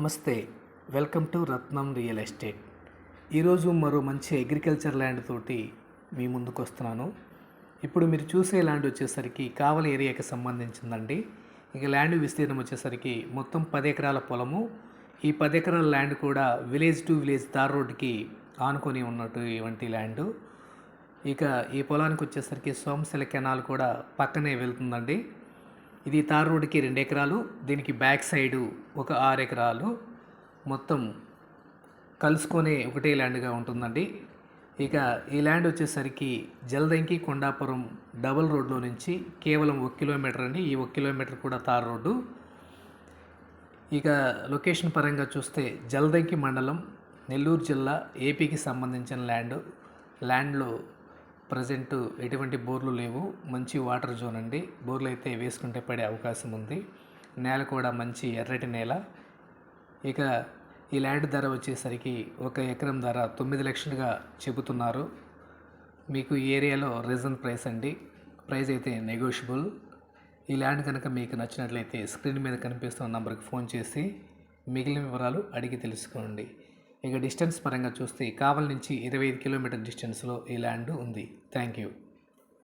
నమస్తే. Welcome to Ratnam real estate. ఈరోజు మరో మంచి అగ్రికల్చర్ ల్యాండ్ తోటి మీ ముందుకు వస్తున్నాను. ఇప్పుడు మీరు చూసే ల్యాండ్ వచ్చేసరికి కావలి ఏరియాకి సంబంధించిందండి. ఇక ల్యాండ్ విస్తీర్ణం వచ్చేసరికి మొత్తం 10 ఎకరాల పొలము. ఈ 10 ఎకరాల ల్యాండ్ కూడా విలేజ్ టు విలేజ్ తార్ రోడ్డుకి ఆనుకొని ఉన్నటువంటి ల్యాండు. ఇక ఈ పొలానికి వచ్చేసరికి సోమశిల కెనాల్ కూడా పక్కనే వెళ్తుందండి. ఇది తార్ రోడ్డుకి 2 ఎకరాలు, దీనికి బ్యాక్ సైడు ఒక 6 ఎకరాలు, మొత్తం కలుసుకొని ఒకటే ల్యాండ్గా ఉంటుందండి. ఇక ఈ ల్యాండ్ వచ్చేసరికి జల్దంకి కొండాపురం డబుల్ రోడ్లో నుంచి కేవలం 1 కిలోమీటర్ అండి. ఈ 1 కిలోమీటర్ కూడా తార్ రోడ్డు. ఇక లొకేషన్ పరంగా చూస్తే జల్దంకి మండలం, నెల్లూరు జిల్లా, ఏపీకి సంబంధించిన ల్యాండ్లో ప్రజెంటు ఎటువంటి బోర్లు లేవు. మంచి వాటర్ జోన్ అండి. బోర్లు అయితే వేసుకుంటే పడే అవకాశం ఉంది. నేల కూడా మంచి ఎర్రటి నేల. ఇక ఈ ల్యాండ్ ధర వచ్చేసరికి 1 ఎకరం ధర 9 లక్షలుగా చెబుతున్నారు. మీకు ఈ ఏరియాలో రీజన్ ప్రైస్ అండి. ప్రైస్ అయితే నెగోషియబుల్. ఈ ల్యాండ్ కనుక మీకు నచ్చినట్లయితే స్క్రీన్ మీద కనిపిస్తున్న నంబర్కి ఫోన్ చేసి మిగిలిన వివరాలు అడిగి తెలుసుకోండి. ఇక డిస్టెన్స్ పరంగా చూస్తే కావలి నుంచి 25 కిలోమీటర్ డిస్టెన్స్లో ఈ ల్యాండ్ ఉంది. Thank you.